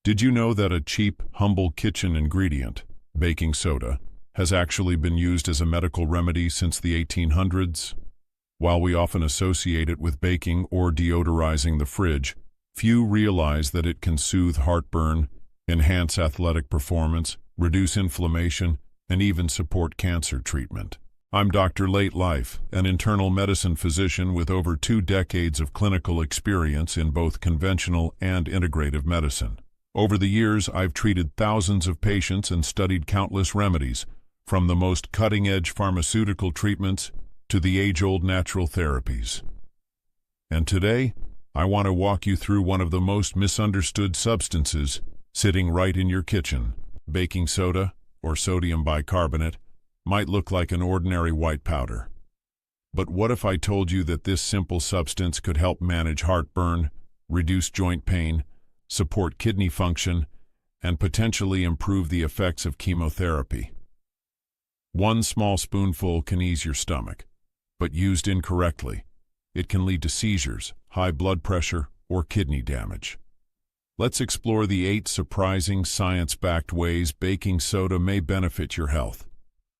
Did you know that a cheap, humble kitchen ingredient, baking soda, has actually been used as a medical remedy since the 1800s? While we often associate it with baking or deodorizing the fridge, few realize that it can soothe heartburn, enhance athletic performance, reduce inflammation, and even support cancer treatment. I'm Dr. Late Life, an internal medicine physician with over 2 decades of clinical experience in both conventional and integrative medicine. Over the years, I've treated thousands of patients and studied countless remedies, from the most cutting-edge pharmaceutical treatments to the age-old natural therapies. And today, I want to walk you through one of the most misunderstood substances sitting right in your kitchen. Baking soda, or sodium bicarbonate, might look like an ordinary white powder. But what if I told you that this simple substance could help manage heartburn, reduce joint pain, support kidney function, and potentially improve the effects of chemotherapy? One small spoonful can ease your stomach, but used incorrectly, it can lead to seizures, high blood pressure, or kidney damage. Let's explore the 8 surprising science-backed ways baking soda may benefit your health,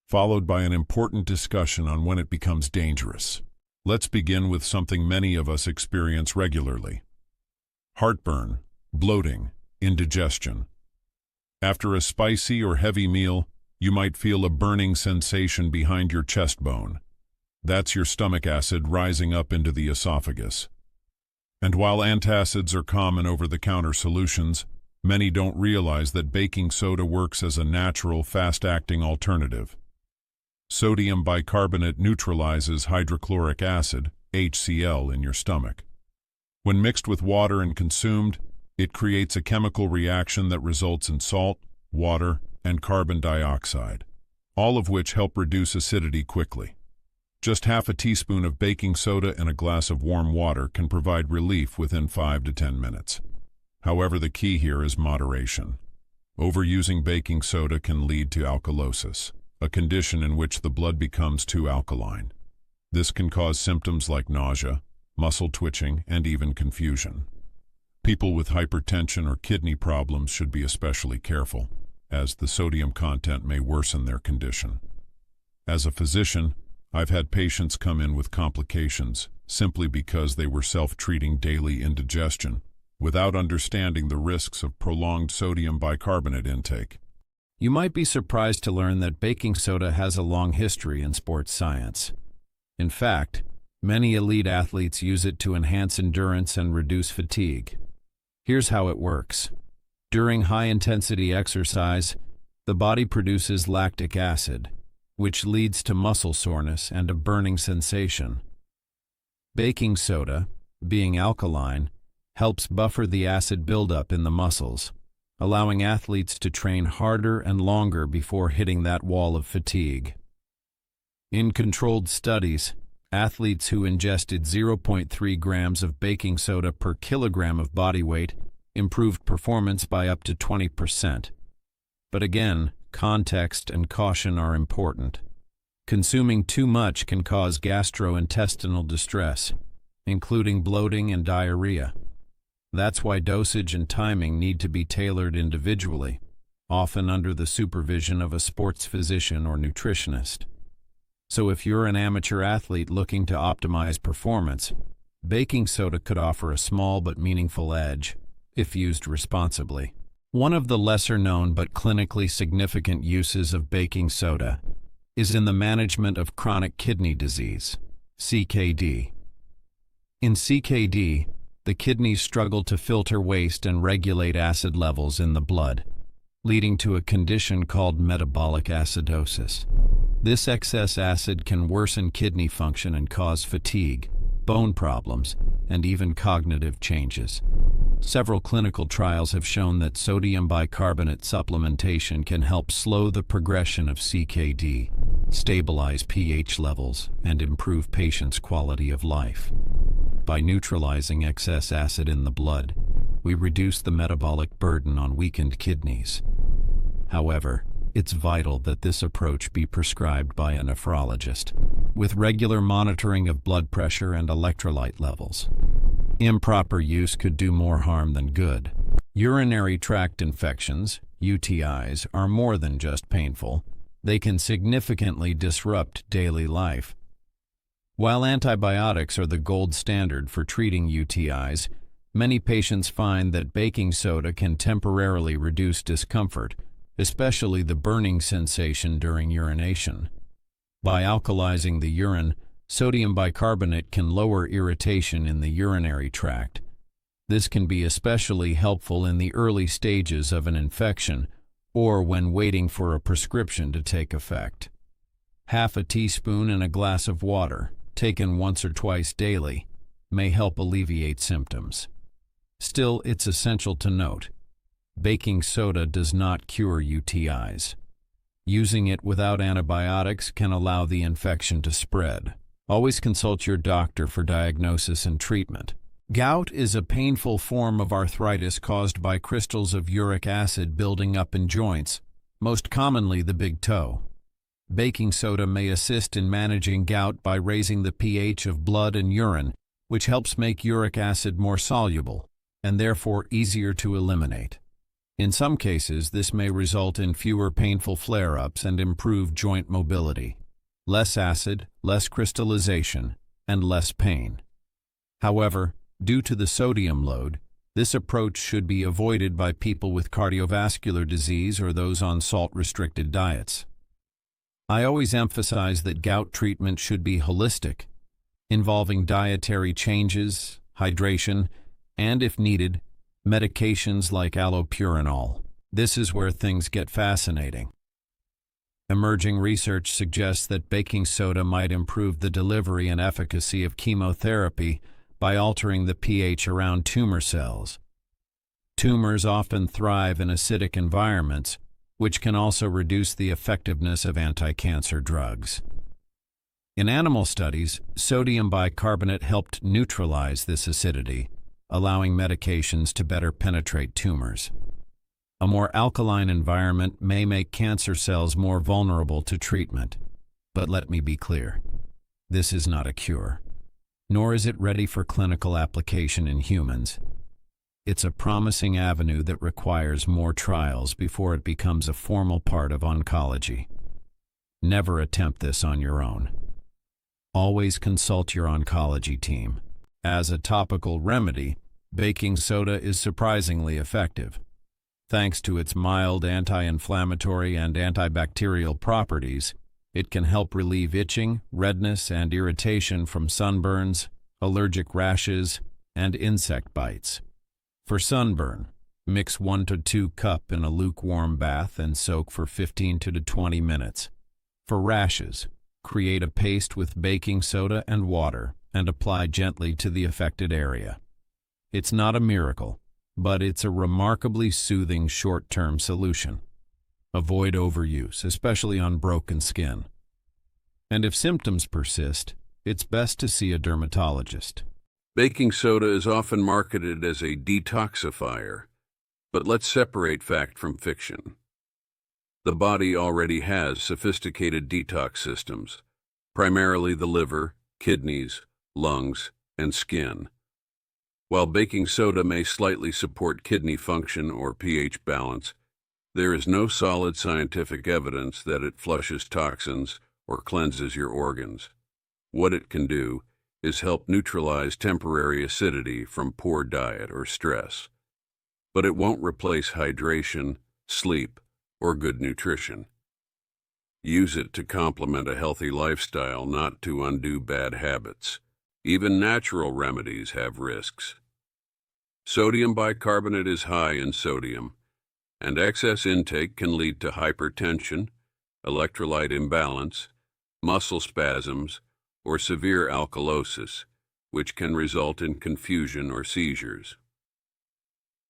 followed by an important discussion on when it becomes dangerous. Let's begin with something many of us experience regularly: heartburn, bloating, indigestion. After a spicy or heavy meal, you might feel a burning sensation behind your chest bone. That's your stomach acid rising up into the esophagus. And while antacids are common over-the-counter solutions, many don't realize that baking soda works as a natural, fast-acting alternative. Sodium bicarbonate neutralizes hydrochloric acid, HCl, in your stomach. When mixed with water and consumed, it creates a chemical reaction that results in salt, water, and carbon dioxide, all of which help reduce acidity quickly. Just half a teaspoon of baking soda in a glass of warm water can provide relief within 5 to 10 minutes. However, the key here is moderation. Overusing baking soda can lead to alkalosis, a condition in which the blood becomes too alkaline. This can cause symptoms like nausea, muscle twitching, and even confusion. People with hypertension or kidney problems should be especially careful, as the sodium content may worsen their condition. As a physician, I've had patients come in with complications simply because they were self-treating daily indigestion without understanding the risks of prolonged sodium bicarbonate intake. You might be surprised to learn that baking soda has a long history in sports science. In fact, many elite athletes use it to enhance endurance and reduce fatigue. Here's how it works. During high-intensity exercise, the body produces lactic acid, which leads to muscle soreness and a burning sensation. Baking soda, being alkaline, helps buffer the acid buildup in the muscles, allowing athletes to train harder and longer before hitting that wall of fatigue. In controlled studies, athletes who ingested 0.3 grams of baking soda per kilogram of body weight improved performance by up to 20%. But again, context and caution are important. Consuming too much can cause gastrointestinal distress, including bloating and diarrhea. That's why dosage and timing need to be tailored individually, often under the supervision of a sports physician or nutritionist. So if you're an amateur athlete looking to optimize performance, baking soda could offer a small but meaningful edge, if used responsibly. One of the lesser-known but clinically significant uses of baking soda is in the management of chronic kidney disease, CKD. In CKD, the kidneys struggle to filter waste and regulate acid levels in the blood, leading to a condition called metabolic acidosis. This excess acid can worsen kidney function and cause fatigue, bone problems, and even cognitive changes. Several clinical trials have shown that sodium bicarbonate supplementation can help slow the progression of CKD, stabilize pH levels, and improve patients' quality of life. By neutralizing excess acid in the blood, we reduce the metabolic burden on weakened kidneys. However, it's vital that this approach be prescribed by a nephrologist, with regular monitoring of blood pressure and electrolyte levels. Improper use could do more harm than good. Urinary tract infections, UTIs, are more than just painful. They can significantly disrupt daily life. While antibiotics are the gold standard for treating UTIs, many patients find that baking soda can temporarily reduce discomfort, especially the burning sensation during urination. By alkalizing the urine, sodium bicarbonate can lower irritation in the urinary tract. This can be especially helpful in the early stages of an infection or when waiting for a prescription to take effect. Half a teaspoon in a glass of water, taken once or twice daily, may help alleviate symptoms. Still, it's essential to note, baking soda does not cure UTIs. Using it without antibiotics can allow the infection to spread. Always consult your doctor for diagnosis and treatment. Gout is a painful form of arthritis caused by crystals of uric acid building up in joints, most commonly the big toe. Baking soda may assist in managing gout by raising the pH of blood and urine, which helps make uric acid more soluble and therefore easier to eliminate. In some cases, this may result in fewer painful flare-ups and improved joint mobility. Less acid, less crystallization, and less pain. However, due to the sodium load, this approach should be avoided by people with cardiovascular disease or those on salt-restricted diets. I always emphasize that gout treatment should be holistic, involving dietary changes, hydration, and, if needed, medications like allopurinol. This is where things get fascinating. Emerging research suggests that baking soda might improve the delivery and efficacy of chemotherapy by altering the pH around tumor cells. Tumors often thrive in acidic environments, which can also reduce the effectiveness of anti-cancer drugs. In animal studies, sodium bicarbonate helped neutralize this acidity, allowing medications to better penetrate tumors. A more alkaline environment may make cancer cells more vulnerable to treatment. But let me be clear, this is not a cure, nor is it ready for clinical application in humans. It's a promising avenue that requires more trials before it becomes a formal part of oncology. Never attempt this on your own. Always consult your oncology team. As a topical remedy, baking soda is surprisingly effective. Thanks to its mild anti-inflammatory and antibacterial properties, it can help relieve itching, redness, and irritation from sunburns, allergic rashes, and insect bites. For sunburn, mix 1 to 2 cups in a lukewarm bath and soak for 15 to 20 minutes. For rashes, create a paste with baking soda and water and apply gently to the affected area. It's not a miracle, but it's a remarkably soothing short-term solution. Avoid overuse, especially on broken skin. And if symptoms persist, it's best to see a dermatologist. Baking soda is often marketed as a detoxifier, but let's separate fact from fiction. The body already has sophisticated detox systems, primarily the liver, kidneys, lungs, and skin. While baking soda may slightly support kidney function or pH balance, there is no solid scientific evidence that it flushes toxins or cleanses your organs. What it can do is help neutralize temporary acidity from poor diet or stress. But it won't replace hydration, sleep, or good nutrition. Use it to complement a healthy lifestyle, not to undo bad habits. Even natural remedies have risks. Sodium bicarbonate is high in sodium, and excess intake can lead to hypertension, electrolyte imbalance, muscle spasms, or severe alkalosis, which can result in confusion or seizures.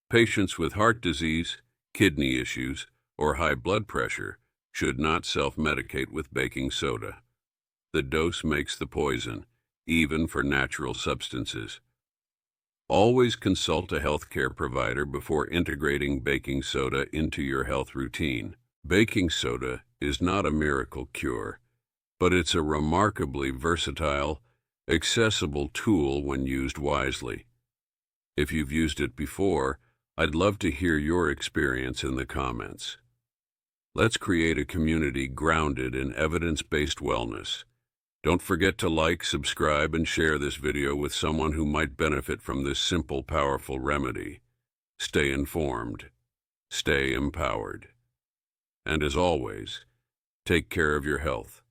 Patients with heart disease, kidney issues, or high blood pressure should not self-medicate with baking soda. The dose makes the poison, even for natural substances. Always consult a healthcare provider before integrating baking soda into your health routine. Baking soda is not a miracle cure, but it's a remarkably versatile, accessible tool when used wisely. If you've used it before, I'd love to hear your experience in the comments. Let's create a community grounded in evidence-based wellness. Don't forget to like, subscribe, and share this video with someone who might benefit from this simple, powerful remedy. Stay informed. Stay empowered. And as always, take care of your health.